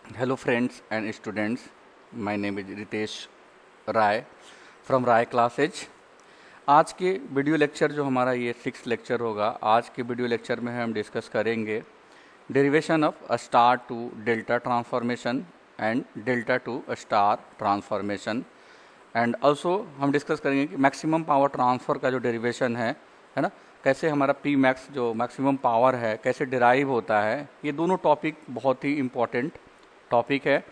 Hello friends and students, my name is Ritesh Rai from Rai classes. आज के video lecture जो हमारा ये 6th लेक्चर होगा, आज के वीडियो लेक्चर में हम डिस्कस करेंगे derivation of a star to delta transformation and delta to a star transformation. And also हम डिस्कस करेंगे कि मैक्सिमम पावर ट्रांसफ़र का जो डेरिवेशन है ना, कैसे हमारा पी मैक्स जो मैक्सिमम पावर है कैसे डिराइव होता है। ये दोनों टॉपिक बहुत ही इम्पॉर्टेंट टॉपिक है।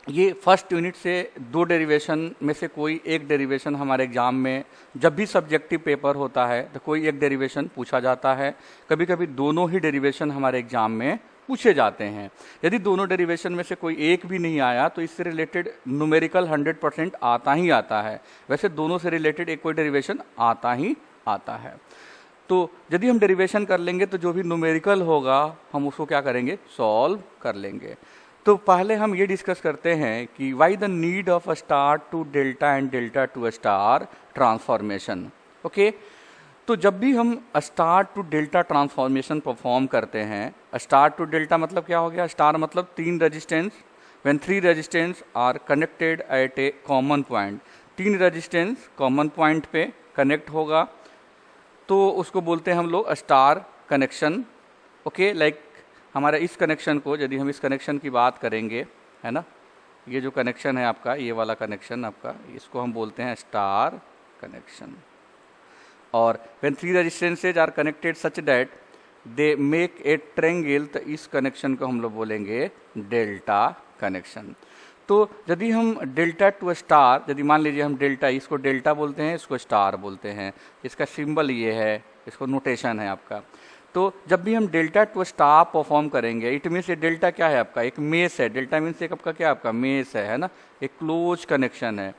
ये फर्स्ट यूनिट से दो डेरिवेशन में से कोई एक डेरिवेशन हमारे एग्जाम में जब भी सब्जेक्टिव पेपर होता है तो कोई एक डेरिवेशन पूछा जाता है। कभी कभी दोनों ही डेरिवेशन हमारे एग्जाम में पूछे जाते हैं। यदि दोनों डेरिवेशन में से कोई एक भी नहीं आया तो इससे रिलेटेड न्यूमेरिकल 100% आता ही आता है। वैसे दोनों से रिलेटेड एक कोई डेरिवेशन आता ही आता है। तो यदि हम डेरिवेशन कर लेंगे तो जो भी न्यूमेरिकल होगा हम उसको क्या करेंगे, सॉल्व कर लेंगे। तो पहले हम ये डिस्कस करते हैं कि why the need of a star to delta and delta to a star transformation. Okay, तो जब भी हम star to delta transformation perform करते हैं, स्टार टू डेल्टा मतलब क्या हो गया, स्टार मतलब 3 resistance, when 3 resistance R connected eight A common point, 3 resistance common point पे कनेक्ट होगा तो उसको बोलते हैं हम लोग स्टार कनेक्शन। ओके, लाइक हमारा इस कनेक्शन को, यदि हम इस कनेक्शन की बात करेंगे, है ना, ये जो कनेक्शन है आपका, ये वाला कनेक्शन आपका, इसको हम बोलते हैं स्टार कनेक्शन। और when 3 resistances are connected such that they make a triangle, तो इस कनेक्शन को हम लोग बोलेंगे डेल्टा कनेक्शन। तो यदि हम डेल्टा टू स्टार, यदि मान लीजिए हम डेल्टा, इसको डेल्टा बोलते हैं, इसको स्टार बोलते हैं, इसका सिंबल ये है, इसको नोटेशन है आपका। तो जब भी हम डेल्टा टू स्टार परफॉर्म करेंगे, इट मीन्स ये डेल्टा क्या है आपका, एक मेस है। डेल्टा मीन्स एक आपका क्या, आपका मेस है ना, एक क्लोज कनेक्शन है।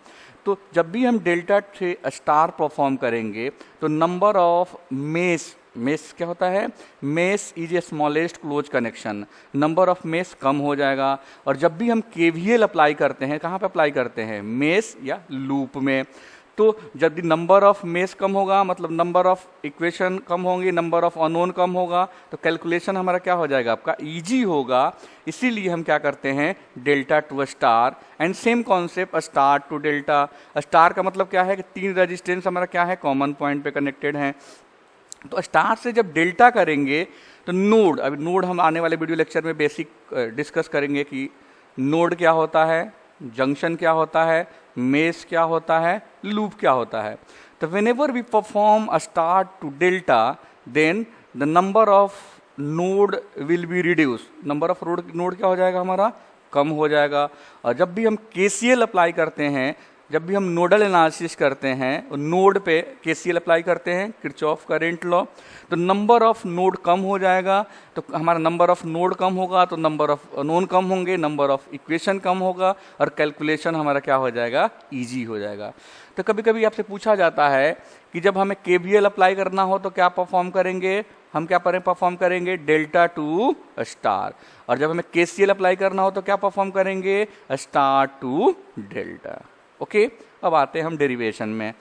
तो जब भी हम डेल्टा से स्टार परफॉर्म करेंगे तो नंबर ऑफ मेस, मेस क्या होता है, mesh is a smallest close connection, number of mesh कम हो जाएगा। और जब भी हम केवीएल अप्लाई करते हैं, कहाँ पे अप्लाई करते हैं, मेस या लूप में। तो जब नंबर ऑफ मेस कम होगा मतलब नंबर ऑफ इक्वेशन कम होंगे, नंबर ऑफ अननोन कम होगा, तो कैलकुलेशन हमारा क्या हो जाएगा, आपका इजी होगा। इसीलिए हम क्या करते हैं, delta to star. And same concept star to delta. Star का मतलब क्या है कि 3 रेजिस्टेंस हमारा क्या है, कॉमन पॉइंट पे कनेक्टेड है। तो स्टार से जब डेल्टा करेंगे तो नोड, अभी नोड हम आने वाले वीडियो लेक्चर में बेसिक डिस्कस करेंगे कि नोड क्या होता है, जंक्शन क्या होता है, मेस क्या होता है, लूप क्या होता है। तो whenever we perform a star to delta then the number of node will be reduce, number of node क्या हो जाएगा हमारा, कम हो जाएगा। और जब भी हम केसीएल अप्लाई करते हैं, जब भी हम नोडल एनालिसिस करते हैं, नोड पे केसीएल अप्लाई करते हैं, किरचॉफ करंट लॉ, तो नंबर ऑफ नोड कम हो जाएगा। तो हमारा नंबर ऑफ नोड कम होगा तो नंबर ऑफ नोन कम होंगे, नंबर ऑफ इक्वेशन कम होगा और कैलकुलेशन हमारा क्या हो जाएगा, इजी हो जाएगा। तो कभी कभी आपसे पूछा जाता है कि जब हमें केवीएल अप्लाई करना हो तो क्या परफॉर्म करेंगे, हम क्या परफॉर्म करेंगे, डेल्टा टू स्टार। और जब हमें केसीएल अप्लाई करना हो तो क्या परफॉर्म करेंगे, स्टार टू डेल्टा। ओके, अब आते हैं हम डेरिवेशन में।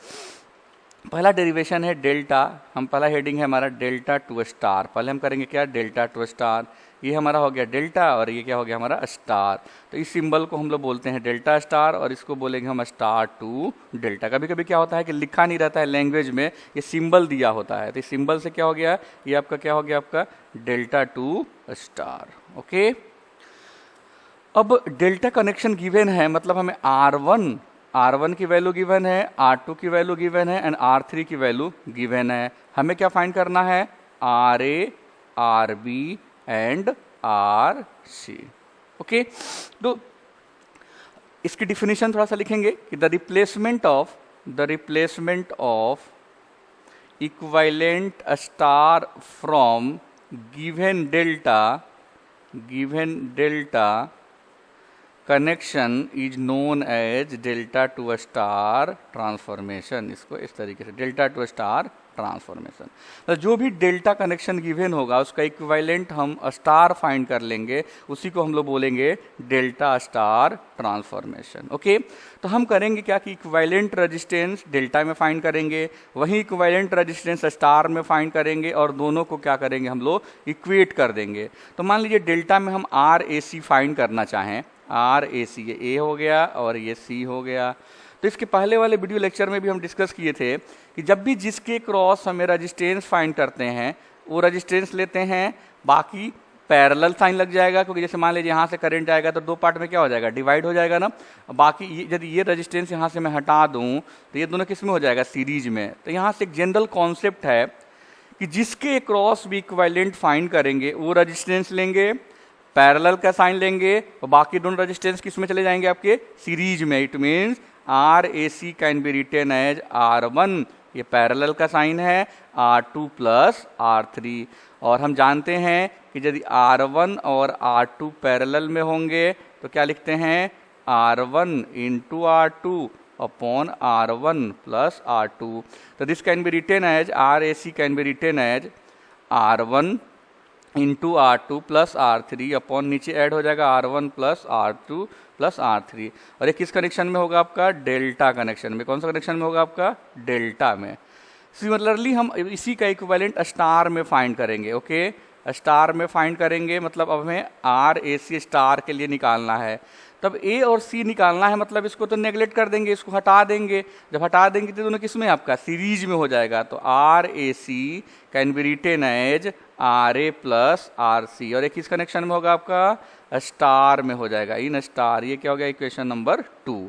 पहला डेरिवेशन है डेल्टा, हम पहला हेडिंग है हमारा डेल्टा टू स्टार। पहले हम करेंगे क्या, डेल्टा टू स्टार। ये हमारा हो गया डेल्टा और ये क्या हो गया हमारा स्टार। तो इस सिंबल को हम लोग बोलते हैं डेल्टा स्टार और इसको बोलेंगे हम स्टार टू डेल्टा। कभी कभी क्या होता है कि लिखा नहीं रहता है लैंग्वेज में, ये सिंबल दिया होता है, तो इस सिंबल से क्या हो गया, ये आपका क्या हो गया, आपका डेल्टा टू स्टार। ओके, अब डेल्टा कनेक्शन गिवन है मतलब हमें R1 की वैल्यू गिवन है, R2 की वैल्यू गिवन है एंड R3 की वैल्यू गिवन है। हमें क्या फाइंड करना है, RA, RB and RC। Okay, तो इसकी डिफिनीशन थोड़ा सा लिखेंगे कि the replacement of equivalent star from given delta connection is known as delta to star transformation. इसको इस तरीके से डेल्टा टू स्टार ट्रांसफॉर्मेशन। तो जो भी डेल्टा कनेक्शन गिवन होगा उसका इक्विवेलेंट हम स्टार फाइंड कर लेंगे, उसी को हम लोग बोलेंगे डेल्टा स्टार ट्रांसफॉर्मेशन। ओके, तो हम करेंगे क्या कि इक्विवेलेंट रेजिस्टेंस डेल्टा में फाइंड करेंगे, वही इक्विवेलेंट रेजिस्टेंस स्टार में फाइंड करेंगे और दोनों को क्या करेंगे हम लोग इक्वेट कर देंगे। तो मान लीजिए डेल्टा में हम आर ए सी फाइंड करना चाहें, आर ए सी, ये ए हो गया और ये सी हो गया। तो इसके पहले वाले वीडियो लेक्चर में भी हम डिस्कस किए थे कि जब भी जिसके क्रॉस हमें रेजिस्टेंस फाइंड करते हैं वो रेजिस्टेंस लेते हैं, बाकी पैरेलल साइन लग जाएगा, क्योंकि जैसे मान लीजिए यहाँ से करंट जाएगा तो दो पार्ट में क्या हो जाएगा, डिवाइड हो जाएगा ना। बाकी यदि ये रेजिस्टेंस यहाँ से मैं हटा दूँ तो ये दोनों किस में हो जाएगा, सीरीज में। तो यहाँ से एक जनरल कॉन्सेप्ट है कि जिसके क्रॉस भी इक्विवेलेंट फाइंड करेंगे वो रेजिस्टेंस लेंगे, पैरेलल का साइन लेंगे और बाकी दोनों रेजिस्टेंस किस में चले जाएंगे, आपके सीरीज में। It means R A C can be written as R1, ये पैरेलल का साइन है, R2 प्लस R3। और हम जानते हैं कि यदि R1 और R2 पैरेलल में होंगे तो क्या लिखते हैं, R1 into R2 upon R1 plus R2। तो this can be written as R A C can be written as R1 into R2 plus R3 upon नीचे ऐड हो जाएगा R1 plus R2 plus R3। और ये किस connection में होगा आपका, डेल्टा कनेक्शन में। कौन सा कनेक्शन में होगा आपका, डेल्टा में। सिमिलरली हम इसी का इक्विवेलेंट स्टार में फाइंड करेंगे। ओके, स्टार में फाइंड करेंगे, मतलब अब हमें आर ए सी स्टार के लिए निकालना है। तब ए और सी निकालना है, मतलब इसको तो नेगलेक्ट कर देंगे, इसको हटा देंगे। जब हटा देंगे तो दोनों किस में, आपका सीरीज में हो जाएगा। तो R A C can be written as R A plus R C. और ये किस कनेक्शन में होगा, आपका स्टार में हो जाएगा, इन स्टार। ये क्या हो गया, इक्वेशन नंबर 2।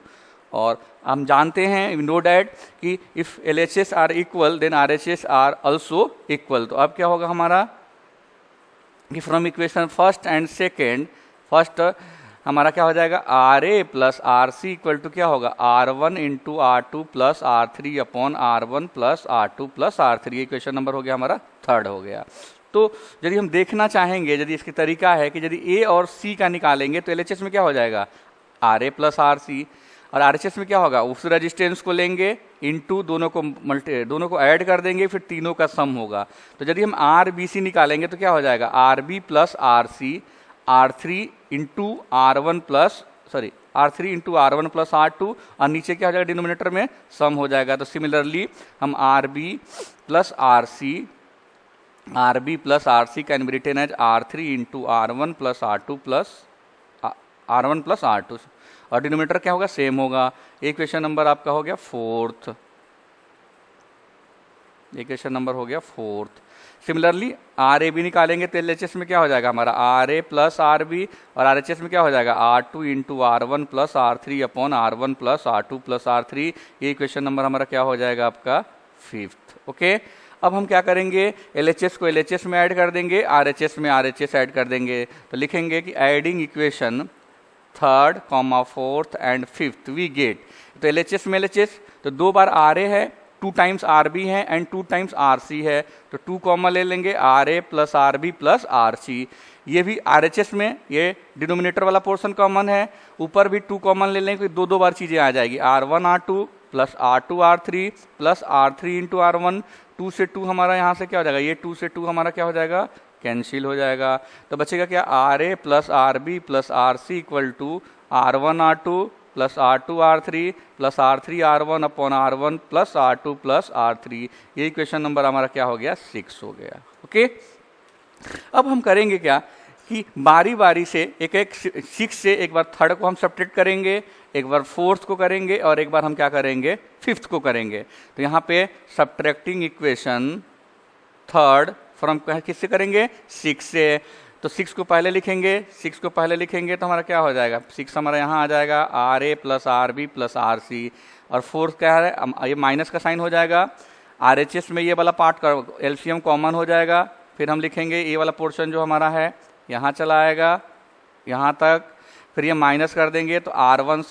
और हम जानते हैं, नो डैट, कि if L H S are equal then R H S are also equal. तो अब क्या होगा हमारा कि from equation first and second, first हमारा क्या हो जाएगा, R A plus R C equal to क्या होगा, R1 into R2 plus R3 upon R1 plus R2 plus R3। ये क्वेश्चन नंबर हो गया हमारा 3rd हो गया। तो यदि हम देखना चाहेंगे, यदि इसकी तरीका है कि यदि ए और सी का निकालेंगे तो एलएचएस में क्या हो जाएगा, R A plus R C. और आरएचएस में क्या होगा, उस रेजिस्टेंस को लेंगे इंटू दोनों को ऐड कर देंगे, फिर तीनों का सम होगा। तो यदि हम आर बी सी निकालेंगे तो क्या हो जाएगा, R B plus R C, R3 into R1 plus R3 into R1 plus R2, और नीचे क्या हो जाएगा, डिनोमिनेटर में सम हो जाएगा। तो सिमिलरली हम RB plus RC can be written as R3 into R1 plus R2 plus R1 plus R2, और डिनोमिनेटर क्या होगा, सेम होगा। एक क्वेश्चन नंबर आपका हो गया 4th, एक क्वेश्चन नंबर हो गया 4th। Similarly R A B निकालेंगे तो एल एच एस में क्या हो जाएगा हमारा, R A plus R B, और आर एच एस में क्या हो जाएगा, R2 into R1 plus R3 upon R1 plus R2 plus R3। ये क्वेश्चन नंबर हमारा क्या हो जाएगा, आपका 5th। ओके, अब हम क्या करेंगे, एल एच एस को एल एच एस में ऐड कर देंगे, आर एच एस में आर एच एस ऐड कर देंगे। तो लिखेंगे कि adding equation 3rd, 4th and 5th we get. तो एल एच एस में एल एच एस, तो 2 बार आर ए है, 2 टाइम्स आर बी है एंड 2 टाइम्स आर सी है। तो 2 कॉमन ले लेंगे, R A plus R B plus R C. ये भी आर एच एस में ये डिनोमिनेटर वाला पोर्शन कॉमन है, ऊपर भी 2 कॉमन ले लेंगे, 2 बार चीज़ें आ जाएगी, R1 R2 plus R2 R3 plus R3 into R1। 2 से 2 हमारा यहाँ से क्या हो जाएगा, ये 2 से 2 हमारा क्या हो जाएगा, कैंसिल हो जाएगा। तो बचेगा क्या, R A plus R B plus R C equal to R1 R2 plus R2 R3 plus R3 R1 upon R1 plus R2 plus R3। ये इक्वेशन नंबर हमारा क्या हो गया, 6 हो गया। ओके, अब हम करेंगे क्या कि बारी बारी से एक 6 से एक बार 3rd को हम सब्ट्रैक्ट करेंगे, एक बार 4th को करेंगे और एक बार हम क्या करेंगे, 5th को करेंगे। तो यहाँ पे सब्ट्रैक्टिंग इक्वेशन 3rd फ्रॉम किससे करेंगे, 6 से। तो 6 को पहले लिखेंगे तो हमारा क्या हो जाएगा, 6 हमारा यहाँ आ जाएगा, R A plus R B plus R C. और 4th क्या है, ये माइनस का साइन हो जाएगा, आर एच एस में ये वाला पार्ट का एलसीएम कॉमन हो जाएगा। फिर हम लिखेंगे ये वाला पोर्शन जो हमारा है यहाँ चला आएगा यहाँ तक, फिर ये माइनस कर देंगे तो R1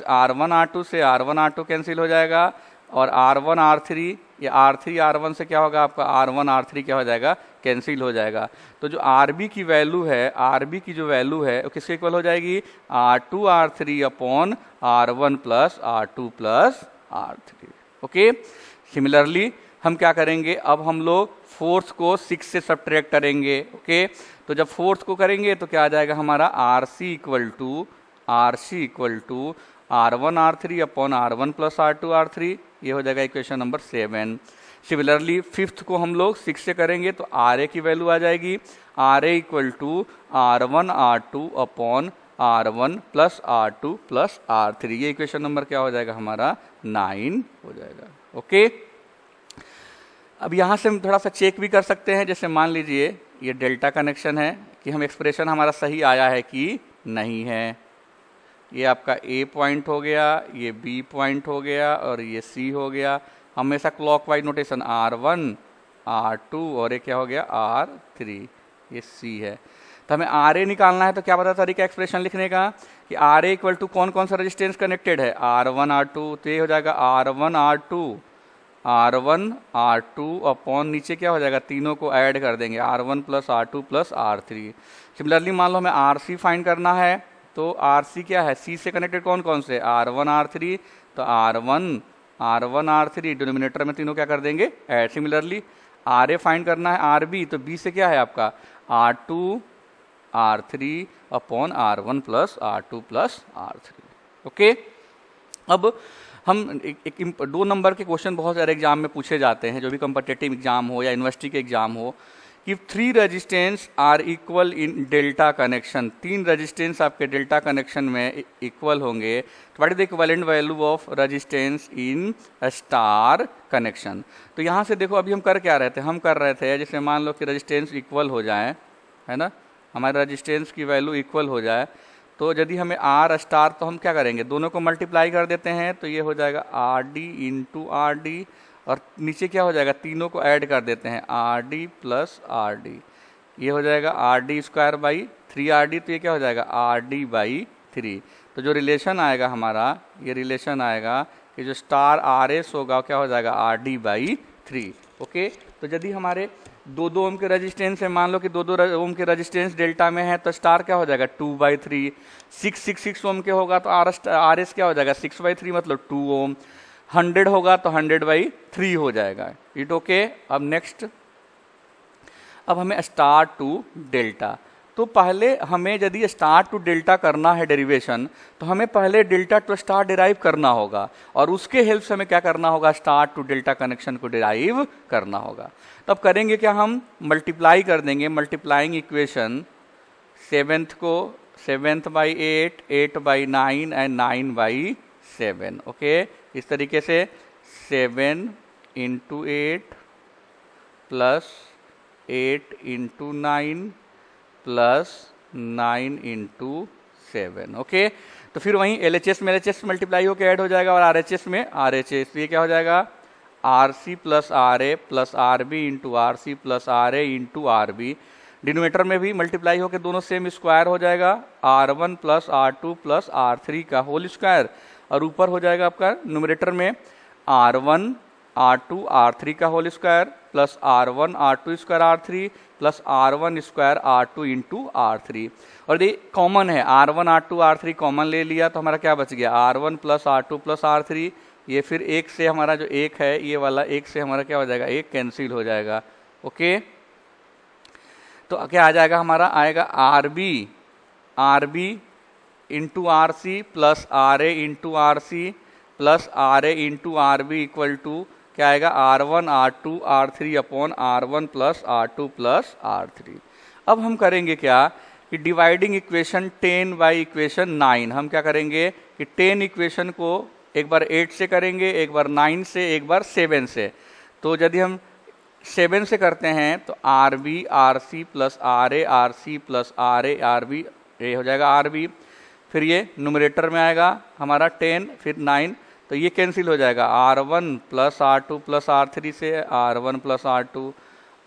R2 से R1 R2 कैंसिल हो जाएगा, और R1 R3, ये R3 R1 से क्या होगा आपका, R1 R3 क्या हो जाएगा, कैंसिल हो जाएगा। तो जो RB की वैल्यू है, RB की जो वैल्यू है वो किसके इक्वल हो जाएगी, R2 R3 upon R1 plus R2 plus R3। Okay, similarly हम क्या करेंगे, अब हम लोग फोर्स को 6 से सब्ट्रैक्ट करेंगे। ओके, तो जब फोर्स को करेंगे तो क्या आ जाएगा हमारा RC equal to R1 R3 upon R1 plus R2 R3, ये हो जाएगा इक्वेशन नंबर 7। सिमिलरली फिफ्थ को हम लोग 6 से करेंगे तो RA की वैल्यू आ जाएगी RA equal to R1 R2 upon R1 plus R2 plus R3, ये इक्वेशन नंबर क्या हो जाएगा हमारा 9 हो जाएगा। ओके, अब यहाँ से हम थोड़ा सा चेक भी कर सकते हैं, जैसे मान लीजिए ये डेल्टा कनेक्शन है कि हम एक्सप्रेशन हमारा सही आया है कि नहीं है। ये आपका A पॉइंट हो गया, ये B पॉइंट हो गया और ये C हो गया। हमेशा क्लॉकवाइज नोटेशन R1 R2 और ये क्या हो गया R3, ये C है। तो हमें RA निकालना है, तो क्या पता तरीका एक्सप्रेशन लिखने का कि RA इक्वल टू कौन कौन सा रेजिस्टेंस कनेक्टेड है R1 R2, तो ये हो जाएगा R1 R2 अपॉन नीचे क्या हो जाएगा, तीनों को ऐड कर देंगे R1 plus R2 plus R3। Similarly मान लो हमें RC फाइंड करना है, तो RC क्या है, C से कनेक्टेड कौन कौन से R1 R3, तो R1 R3 डिनोमिनेटर में तीनों क्या कर देंगे ऐड। सिमिलरली RA फाइंड करना है RB, तो B से क्या है आपका R2 R3 upon R1 plus R2 plus R3। Okay, अब हम एक 2 नंबर के क्वेश्चन बहुत सारे एग्जाम में पूछे जाते हैं, जो भी कॉम्पिटिटिव एग्जाम हो या यूनिवर्सिटी के एग्जाम हो, कि 3 resistance R equal in delta connection, 3 resistance आपके डेल्टा कनेक्शन में इक्वल होंगे, तो what is the equivalent value of resistance in star connection. तो यहाँ से देखो अभी हम कर क्या रहे थे, हम कर रहे थे जैसे मान लो कि रेजिस्टेंस इक्वल हो जाए, है ना, हमारे रेजिस्टेंस की वैल्यू इक्वल हो जाए, तो यदि हमें आर स्टार, तो हम क्या करेंगे, दोनों को मल्टीप्लाई कर देते हैं, तो ये हो जाएगा R D into R D, और नीचे क्या हो जाएगा, तीनों को ऐड कर देते हैं R D plus R D, ये हो जाएगा R D square by 3RD, तो ये क्या हो जाएगा आर डी बाई 3। तो जो रिलेशन आएगा हमारा, ये रिलेशन आएगा कि जो स्टार आर एस होगा क्या हो जाएगा आर डी बाई 3। ओके, तो यदि हमारे 2-2 ओम के रेजिस्टेंस है, मान लो कि 2-2 ओम के रेजिस्टेंस डेल्टा में है, तो स्टार क्या हो जाएगा 2/3। 6 ओम के होगा तो आर एस क्या हो जाएगा 6/3 मतलब 2 ओम। 100 होगा तो 100/3 हो जाएगा। It okay. अब नेक्स्ट, अब हमें स्टार टू डेल्टा, तो पहले हमें यदि स्टार टू डेल्टा करना है डेरिवेशन, तो हमें पहले डेल्टा टू स्टार डिराइव करना होगा, और उसके हेल्प से हमें क्या करना होगा, स्टार टू डेल्टा कनेक्शन को डिराइव करना होगा। तब करेंगे क्या, हम मल्टीप्लाई कर देंगे, मल्टीप्लाइंग इक्वेशन 7th को 7/8, 8/9 एंड 9/7। ओके, इस तरीके से 7 × 8 प्लस 8 × 9 प्लस 9 × 7। ओके, तो फिर वहीं LHS में LHS मल्टीप्लाई होकर ऐड हो जाएगा, और RHS में RHS, तो ये क्या हो जाएगा RC plus RA plus RB into RC plus RA into RB। Denominator में भी मल्टीप्लाई होकर दोनों सेम स्क्वायर हो जाएगा, R1 plus R2 plus R3 का होल स्क्वायर, और ऊपर हो जाएगा आपका न्यूमरेटर में R1 R2 R3 का whole square plus R1 R2 square R3 plus R1 square R2 into R3। और ये कॉमन है, R1 R2 R3 कॉमन ले लिया, तो हमारा क्या बच गया R1 plus R2 plus R3। ये फिर एक से हमारा जो एक है, ये वाला एक से हमारा क्या हो जाएगा, एक कैंसिल हो जाएगा। ओके, तो क्या आ जाएगा हमारा, आएगा RB into RC plus RA into RC plus RA into RB equal to क्या आएगा R1 R2 R3 upon R1 plus R2 plus R3। अब हम करेंगे क्या कि डिवाइडिंग इक्वेशन 10 बाई इक्वेशन 9, हम क्या करेंगे कि 10 इक्वेशन को एक बार 8 से करेंगे, एक बार 9 से, एक बार 7 से। तो यदि हम 7 से करते हैं तो RB RC plus RA RC plus RA RB, ये हो जाएगा RB। फिर ये न्यूमरेटर में आएगा हमारा 10, फिर 9, तो ये कैंसिल हो जाएगा R1 plus R2 plus R3 से R1 प्लस R2,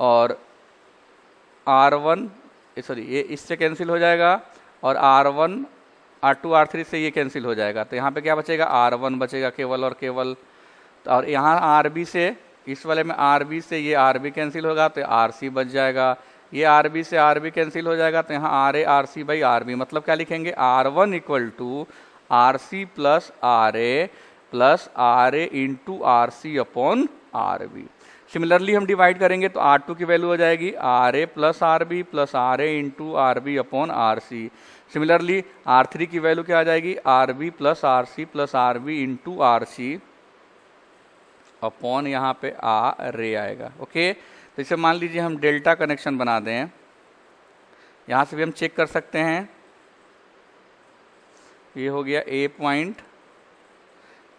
और R1 सॉरी ये इससे कैंसिल हो जाएगा, और R1 R2 R3 से ये कैंसिल हो जाएगा। तो यहाँ पे क्या बचेगा R1 बचेगा केवल और केवल, और यहाँ RB से, इस वाले में RB से ये RB कैंसिल होगा तो RC बच जाएगा, ये RB से RB कैंसिल हो जाएगा, तो यहाँ RA RC बाई RB, मतलब क्या लिखेंगे R1 equal to RC plus RA plus RA into RC upon RB। Similarly हम डिवाइड करेंगे तो R2 की वैल्यू हो जाएगी RA plus RB plus RA into RB upon RC। Similarly R3 की वैल्यू क्या आ जाएगी RB plus RC plus RB into RC upon यहाँ पे RA आएगा। ओके, तो इसे मान लीजिए हम डेल्टा कनेक्शन बना दें, यहाँ से भी हम चेक कर सकते हैं। ये हो गया A पॉइंट,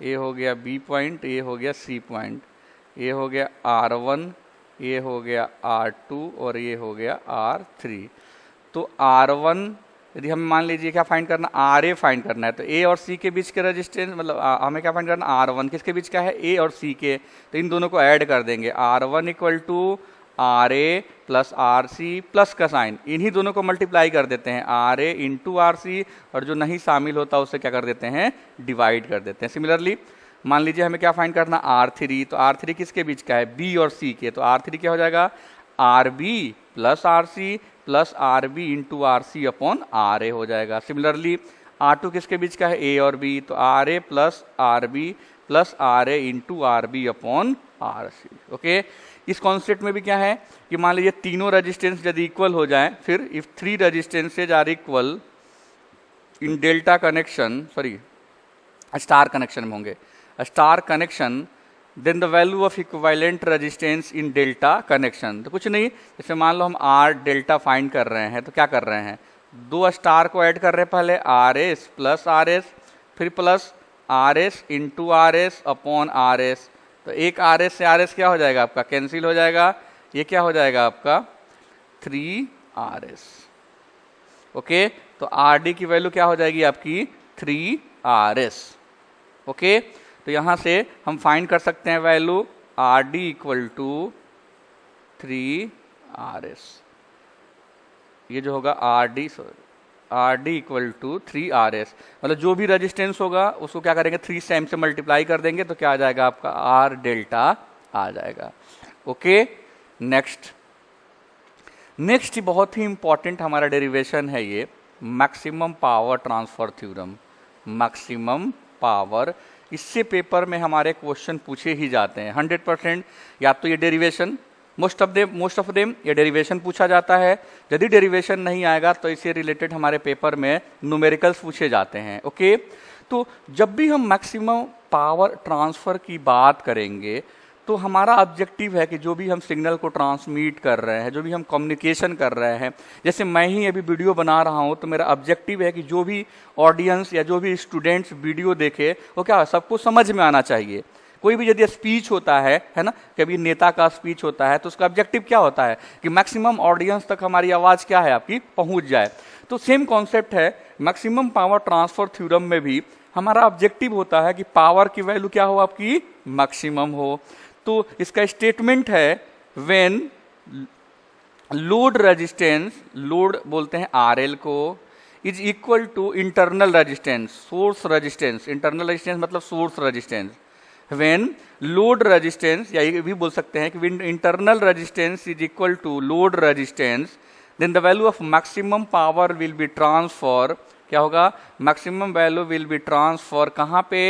ये हो गया B पॉइंट, ये हो गया C पॉइंट, ये हो गया R1, ये हो गया R2 और ये हो गया R3। तो R1 यदि हमें मान लीजिए क्या फाइंड करना, RA फाइंड करना है, तो A और C के बीच के रेजिस्टेंस मतलब हमें क्या फाइंड करना, R1 किसके बीच का है, A और C के, तो इन दोनों को ऐड कर देंगे। R1 equal to RA plus RC plus का साइन, इन्हीं दोनों को मल्टीप्लाई कर देते हैं RA इंटू RC, और जो नहीं शामिल होता उसे क्या कर देते हैं, डिवाइड कर देते हैं। सिमिलरली मान लीजिए हमें क्या फाइंड करना R3, तो R3 किसके बीच का है, B और C के, तो R3 क्या हो जाएगा RB plus RC plus RB into RC upon RA हो जाएगा। सिमिलरली R2 किसके बीच का है, A और B, तो RA plus RB plus RA into RB upon RC। Okay, इस कॉन्सेप्ट में भी क्या है कि मान लीजिए तीनों रेजिस्टेंस यदि इक्वल हो जाए, फिर if three resistances are equal in delta connection, sorry star connection में होंगे, star connection, then the value of equivalent resistance in delta connection. तो कुछ नहीं, जैसे मान लो हम R डेल्टा फाइंड कर रहे हैं, तो क्या कर रहे हैं, दो स्टार को ऐड कर रहे हैं, पहले RS प्लस RS, फिर plus RS into RS upon RS। तो एक RS से RS क्या हो जाएगा आपका, कैंसिल हो जाएगा, ये क्या हो जाएगा आपका 3RS। ओके, तो RD की वैल्यू क्या हो जाएगी आपकी 3RS। ओके, तो यहाँ से हम फाइंड कर सकते हैं value RD equal to 3RS। ये जो होगा RD इक्वल टू 3RS, मतलब जो भी रेजिस्टेंस होगा उसको क्या करेंगे 3 से m से मल्टीप्लाई कर देंगे, तो क्या आ जाएगा आपका R डेल्टा आ जाएगा। ओके, नेक्स्ट बहुत ही इंपॉर्टेंट हमारा डेरिवेशन है ये maximum power transfer theorem. Maximum power, इससे पेपर में हमारे क्वेश्चन पूछे ही जाते हैं 100%। या तो ये डेरिवेशन, मोस्ट ऑफ देम ये डेरिवेशन पूछा जाता है। यदि डेरिवेशन नहीं आएगा तो इससे रिलेटेड हमारे पेपर में न्यूमेरिकल्स पूछे जाते हैं। ओके, तो जब भी हम मैक्सिमम पावर ट्रांसफर की बात करेंगे तो हमारा ऑब्जेक्टिव है कि जो भी हम सिग्नल को ट्रांसमिट कर रहे हैं, जो भी हम कम्युनिकेशन कर रहे हैं, जैसे मैं ही अभी वीडियो बना रहा हूं, तो मेरा ऑब्जेक्टिव है कि जो भी ऑडियंस या जो भी स्टूडेंट्स वीडियो देखे वो क्या सबको समझ में आना चाहिए। कोई भी यदि स्पीच होता है ना, कभी नेता का स्पीच होता है, तो उसका ऑब्जेक्टिव क्या होता है कि मैक्सिमम ऑडियंस तक हमारी आवाज़ क्या है आपकी पहुंच जाए। तो सेम कॉन्सेप्ट है मैक्सिमम पावर ट्रांसफर थ्योरम में भी हमारा ऑब्जेक्टिव होता है कि पावर की वैल्यू क्या हो आपकी मैक्सिमम हो। तो इसका स्टेटमेंट है व्हेन लोड रेजिस्टेंस, लोड बोलते हैं RL को, is equal to internal resistance, source resistance, internal resistance मतलब source resistance. when load resistance, या ये भी बोल सकते हैं कि when internal resistance is equal to load resistance, then the value of maximum power will be transfer, क्या होगा maximum value will be transfer कहाँ पे,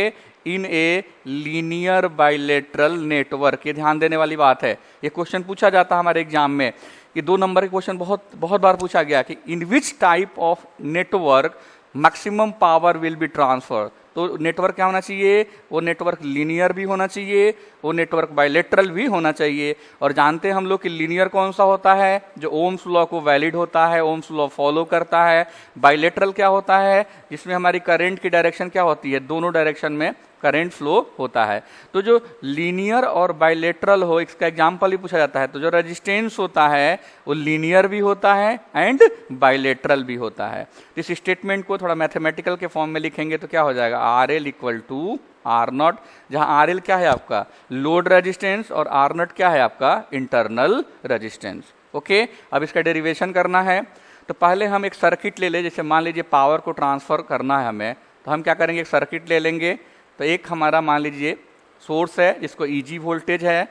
in a linear bilateral network। ये ध्यान देने वाली बात है, ये क्वेश्चन पूछा जाता है हमारे एग्जाम में, ये 2 नंबर के क्वेश्चन बहुत बार पूछा गया कि in which type of network maximum power will be transferred। तो नेटवर्क क्या होना चाहिए, वो नेटवर्क लीनियर भी होना चाहिए, वो नेटवर्क बायलेटरल भी होना चाहिए। और जानते हैं हम लोग कि लीनियर कौन सा होता है, जो ओम्स लॉ को वैलिड होता है, ओम्स लॉ फॉलो करता है। बायलेटरल क्या होता है, जिसमें हमारी करंट की डायरेक्शन क्या होती है, दोनों डायरेक्शन में करंट फ्लो होता है। तो जो लीनियर और बायलेटरल हो, इसका एग्जाम्पल भी पूछा जाता है। तो जो रेजिस्टेंस होता है वो लीनियर भी होता है एंड बायलेटरल भी होता है। तो इस स्टेटमेंट को थोड़ा मैथमेटिकल के फॉर्म में लिखेंगे तो क्या हो जाएगा, RL इक्वल टू R0, जहां RL क्या है आपका लोड रेजिस्टेंस और R0 क्या है आपका इंटरनल रेजिस्टेंस। ओके, अब इसका डेरिवेशन करना है तो पहले हम एक सर्किट ले लें। जैसे मान लीजिए पावर को ट्रांसफर करना है हमें, तो हम क्या करेंगे, एक सर्किट ले लेंगे। तो एक हमारा मान लीजिए सोर्स है जिसको EG वोल्टेज है,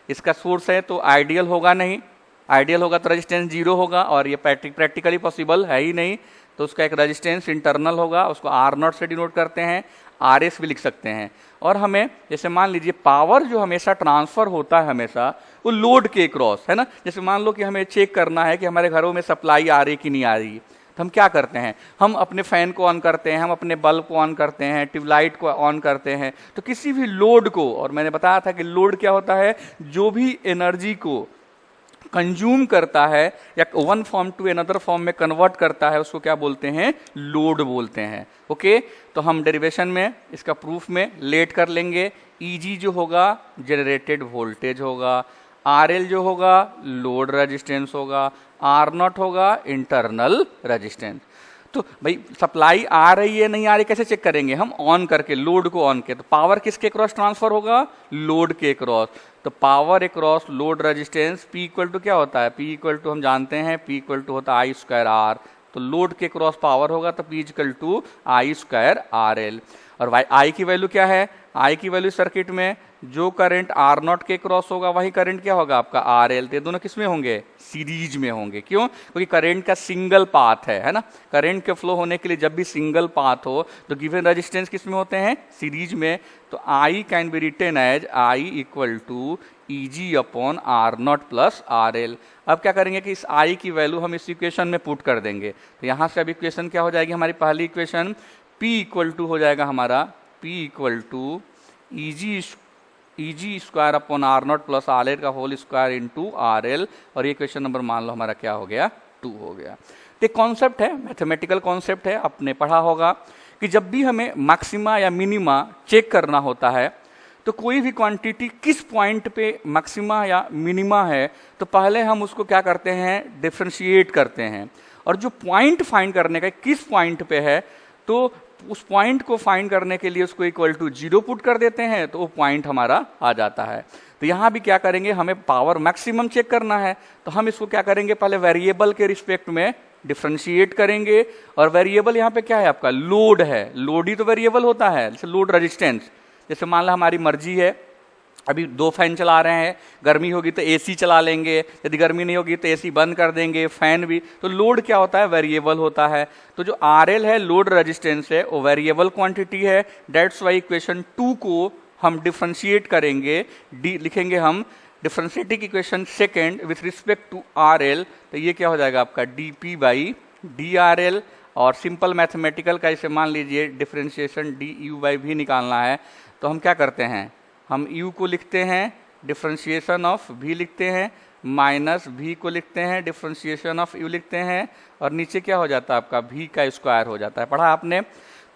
इसका सोर्स है तो आइडियल होगा नहीं, आइडियल होगा तो रेजिस्टेंस 0 होगा और ये प्रैक्टिकली पॉसिबल है ही नहीं। तो उसका एक रेजिस्टेंस इंटरनल होगा, उसको आर नॉट से डिनोट करते हैं, आर एस भी लिख सकते हैं। और हमें जैसे मान लीजिए पावर जो हमेशा ट्रांसफर होता है हमेशा वो लोड के क्रॉस, है ना। जैसे मान लो कि हमें चेक करना है कि हमारे घरों में सप्लाई आ रही कि नहीं आ रही, तो हम क्या करते हैं, हम अपने फैन को ऑन करते हैं, हम अपने बल्ब को ऑन करते हैं, ट्यूबलाइट को ऑन करते हैं। तो किसी भी लोड को, और मैंने बताया था कि लोड क्या होता है, जो भी एनर्जी को कंज्यूम करता है या one form to another form में कन्वर्ट करता है, उसको क्या बोलते हैं, लोड बोलते हैं। ओके, तो हम डेरिवेशन में इसका प्रूफ में लेट कर लेंगे। ईजी जो होगा जनरेटेड वोल्टेज होगा, आरएल जो होगा लोड रेजिस्टेंस होगा, आर नॉट होगा इंटरनल रेजिस्टेंस। तो भाई सप्लाई आ रही है नहीं आ रही कैसे चेक करेंगे, हम ऑन करके, लोड को ऑन के। तो पावर किसके क्रॉस ट्रांसफर होगा, लोड के क्रॉस। तो power across load resistance P equal to क्या होता है, P इक्वल टू हम जानते हैं P इक्वल टू होता है आई स्क्वायर आर। तो लोड के क्रॉस पावर होगा तो P equal to I square R L. और आई की वैल्यू क्या है, आई की वैल्यू सर्किट में जो करंट आर नॉट के क्रॉस होगा वही करंट क्या होगा आपका आर एल। तो दोनों किसमें होंगे, सीरीज में होंगे। क्यों, क्योंकि करंट का सिंगल पाथ है ना। करंट के फ्लो होने के लिए जब भी सिंगल पाथ हो तो गिवन रेजिस्टेंस किसमें होते हैं, सीरीज में। तो I can be written as I equal to Eg upon R not plus R L. अब क्या करेंगे कि इस आई की वैल्यू हम इस इक्वेशन में पुट कर देंगे। तो यहाँ से अब इक्वेशन क्या हो जाएगी हमारी पहली इक्वेशन, P इक्वल टू हो जाएगा हमारा P equal to Eg square upon R not plus R L का whole square into R L. और ये क्वेश्चन नंबर मान लो हमारा क्या हो गया, 2 हो गया। तो एक कॉन्सेप्ट है, मैथमेटिकल कॉन्सेप्ट है, आपने पढ़ा होगा कि जब भी हमें मैक्सिमा या मिनिमा चेक करना होता है तो कोई भी क्वांटिटी किस पॉइंट पे मैक्सिमा या मिनिमा है तो पहले हम उसको क्या करते हैं, डिफरेंशिएट करते हैं। और जो पॉइंट फाइंड करने का किस पॉइंट पे है तो उस पॉइंट को फाइंड करने के लिए उसको इक्वल टू 0 पुट कर देते हैं, तो वो पॉइंट हमारा आ जाता है। तो यहाँ भी क्या करेंगे, हमें पावर मैक्सिमम चेक करना है तो हम इसको क्या करेंगे, पहले वेरिएबल के रिस्पेक्ट में डिफरेंशिएट करेंगे। और वेरिएबल यहाँ पे क्या है आपका, लोड है। लोड ही तो वेरिएबल होता है, जैसे लोड रेजिस्टेंस। जैसे मान लो हमारी मर्जी है, अभी 2 फैन चला रहे हैं, गर्मी होगी तो एसी चला लेंगे, यदि गर्मी नहीं होगी तो एसी बंद कर देंगे, फैन भी। तो लोड क्या होता है, वेरिएबल होता है। तो जो आरएल है लोड रेजिस्टेंस है वो वेरिएबल क्वांटिटी है। डेट्स वाई इक्वेशन 2 को हम डिफरेंशिएट करेंगे, डी लिखेंगे हम differentiating equation second with respect to RL. तो ये क्या हो जाएगा आपका dp by D R L. और सिंपल मैथमेटिकल का इसे मान लीजिए डिफरेंशिएशन डी यू बाई भी निकालना है तो हम क्या करते हैं, हम u को लिखते हैं डिफरेंशिएशन ऑफ v लिखते हैं, माइनस v को लिखते हैं डिफरेंशिएशन ऑफ u लिखते हैं, और नीचे क्या हो जाता है आपका v का स्क्वायर हो जाता है। पढ़ा आपने,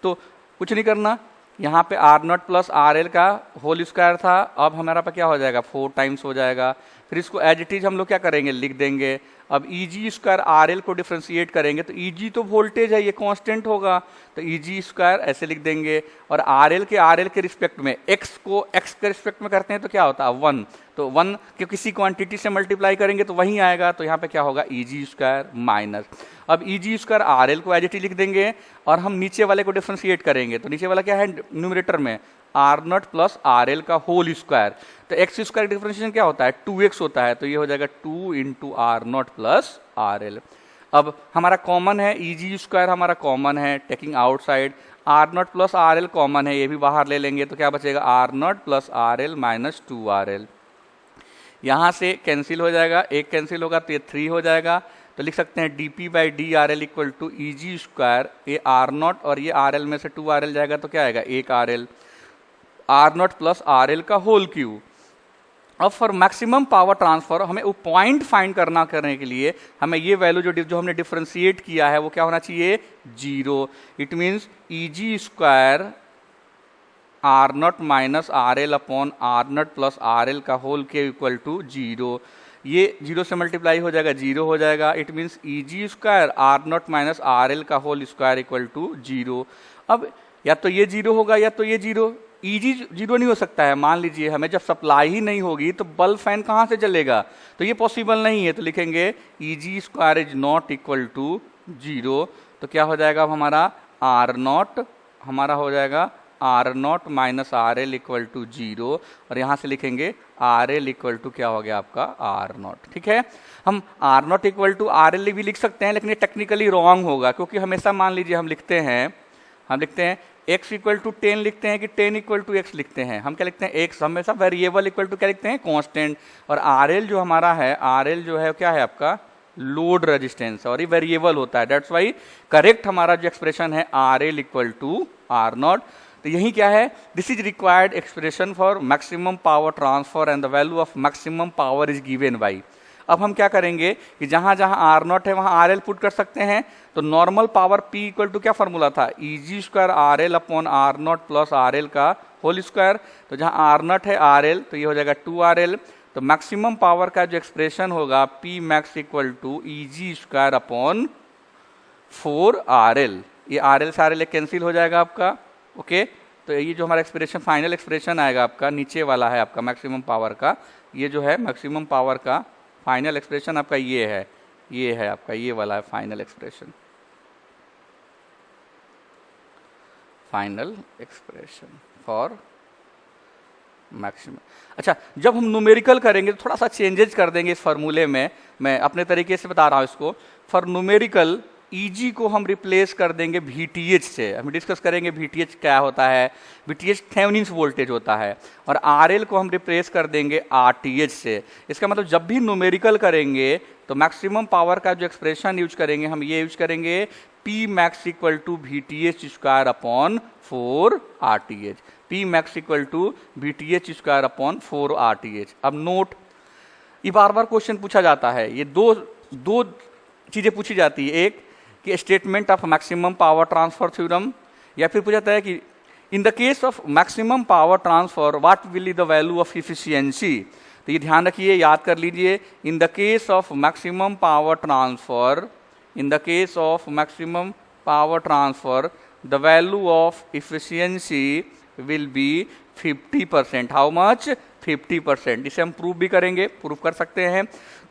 तो कुछ नहीं करना, यहाँ पे R not plus R L का होल स्क्वायर था, अब हमारा पे क्या हो जाएगा 4 टाइम्स हो जाएगा। फिर इसको एज इट इज हम लोग क्या करेंगे, लिख देंगे। अब Eg स्क्वायर आर एल को डिफ्रेंशिएट करेंगे तो Eg तो वोल्टेज है, ये कांस्टेंट होगा, तो Eg स्क्वायर ऐसे लिख देंगे। और आर एल के रिस्पेक्ट में x को x के रिस्पेक्ट में करते हैं तो क्या होता है 1, तो 1 के किसी क्वांटिटी से मल्टीप्लाई करेंगे तो वहीं आएगा। तो यहाँ पे क्या होगा Eg स्क्वायर माइनस, अब Eg स्क्वायर आर एल को एज इट इज लिख देंगे और हम नीचे वाले को डिफ्रेंशिएट करेंगे। तो नीचे वाला क्या है न्यूमरेटर में R not plus R L का होल स्क्वायर, तो एक्स स्क्वायर डिफरेंशिएशन क्या होता है 2x होता है, तो ये हो जाएगा 2 into R not plus R L. अब हमारा कॉमन है Eg स्क्वायर, हमारा कॉमन है taking outside, R not plus R L common है, ये भी बाहर ले लेंगे तो क्या बचेगा R not plus R L minus 2 R L. यहाँ से कैंसिल हो जाएगा, एक कैंसिल होगा तो ये 3 हो जाएगा। तो लिख सकते हैं dp by D R L equal to Eg square, ये आर नॉट और ये आर एल में से 2 आर एल जाएगा तो क्या आएगा 1 R L, R not plus R L का होल क्यूब। अब फॉर मैक्सिमम पावर ट्रांसफर हमें वो पॉइंट फाइंड करने के लिए हमें ये वैल्यू जो हमने डिफरेंशिएट किया है वो क्या होना चाहिए 0। It means Eg square R not minus R L upon R not plus R L का होल के इक्वल टू 0। ये 0 से मल्टीप्लाई हो जाएगा 0 हो जाएगा। It means Eg square R not minus R L का होल स्क्वायर इक्वल टू 0। अब या तो ये 0 होगा या तो ये 0, Eg 0 नहीं हो सकता है। मान लीजिए हमें जब सप्लाई ही नहीं होगी तो बल्ब फैन कहाँ से चलेगा, तो ये पॉसिबल नहीं है। तो लिखेंगे Eg square is not equal to 0। तो क्या हो जाएगा हमारा आर नॉट, हमारा हो जाएगा R0 minus RL equal to 0 और यहाँ से लिखेंगे RL इक्वल टू क्या हो गया आपका R0। ठीक है, हम R0 इक्वल टू RL भी लिख सकते हैं, लेकिन ये टेक्निकली रॉन्ग होगा, क्योंकि हमेशा मान लीजिए हम लिखते हैं x इक्वल टू 10 लिखते हैं कि 10 इक्वल टू x लिखते हैं। हम क्या लिखते हैं, x हमेशा वेरिएबल इक्वल टू क्या लिखते हैं, कांस्टेंट। और RL जो हमारा है, RL जो है क्या है आपका लोड रेजिस्टेंस, और ये वेरिएबल होता है। दैट्स वाई करेक्ट हमारा जो एक्सप्रेशन है RL इक्वल टू R0। तो यही क्या है, this is required expression for maximum power transfer and the value of maximum power is given by. अब हम क्या करेंगे कि जहां जहां R0 है वहां RL पुट कर सकते हैं। तो normal power P equal to क्या फॉर्मूला था, EG square RL upon R0 plus RL का होल स्क्वायर। तो जहां R0 है RL तो ये हो जाएगा 2RL। तो मैक्सिमम पावर का जो एक्सप्रेशन होगा P max equal to EG square upon 4RL। ये RL से RL कैंसिल हो जाएगा आपका। ओके, तो ये जो हमारा एक्सप्रेशन फाइनल एक्सप्रेशन आएगा आपका, नीचे वाला है आपका मैक्सिमम पावर का, ये जो है मैक्सिमम पावर का फाइनल एक्सप्रेशन आपका ये है आपका ये वाला है final expression, final expression for maximum. अच्छा, जब हम न्यूमेरिकल करेंगे तो थोड़ा सा चेंजेस कर देंगे इस फार्मूले में, मैं अपने तरीके से बता रहा हूं इसको। फॉर न्यूमेरिकल EG को हम रिप्लेस कर देंगे VTH से। हम डिस्कस करेंगे VTH क्या होता है। VTH थेवेनिन्स वोल्टेज होता है। और RL को हम रिप्लेस कर देंगे RTH से। इसका मतलब जब भी न्यूमेरिकल करेंगे तो मैक्सिमम पावर का जो एक्सप्रेशन यूज करेंगे हम ये यूज करेंगे P max equal to VTH square upon 4 RTH। P max equal to VTH square upon 4 RTH। अब नोट, ये बार बार क्वेश्चन पूछा जाता है, ये दो चीजें पूछी जाती है, एक कि statement of maximum power transfer theorem, या फिर पूछा जाता है कि in the case of maximum power transfer what will be the value of efficiency. तो ये ध्यान रखिए, याद कर लीजिए, in the case of maximum power transfer, in the case of maximum power transfer the value of efficiency will be 50%। How much, 50%। इसे हम prove भी करेंगे, प्रूव कर सकते हैं।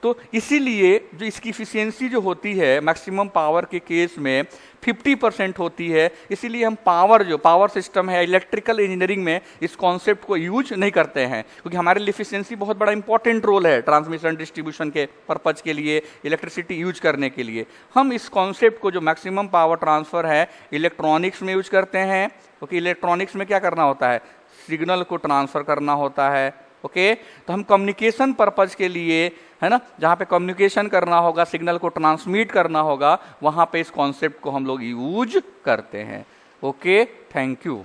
तो इसीलिए जो इसकी इफिशियंसी जो होती है मैक्सिमम पावर के केस में 50% होती है। इसीलिए हम पावर सिस्टम है इलेक्ट्रिकल इंजीनियरिंग में इस कॉन्सेप्ट को यूज नहीं करते हैं, क्योंकि हमारे लिए इफिशियंसी बहुत बड़ा इंपॉर्टेंट रोल है ट्रांसमिशन डिस्ट्रीब्यूशन के पर्पज के लिए, इलेक्ट्रिसिटी यूज करने के लिए। हम इस कॉन्सेप्ट को जो मैक्सिमम पावर ट्रांसफर है इलेक्ट्रॉनिक्स में यूज करते हैं, क्योंकि इलेक्ट्रॉनिक्स में क्या करना होता है, सिग्नल को ट्रांसफर करना होता है। ओके, तो हम कम्युनिकेशन पर्पज के लिए, है ना, जहाँ पे कम्युनिकेशन करना होगा, सिग्नल को ट्रांसमिट करना होगा, वहाँ पे इस कॉन्सेप्ट को हम लोग यूज करते हैं। Okay, thank you.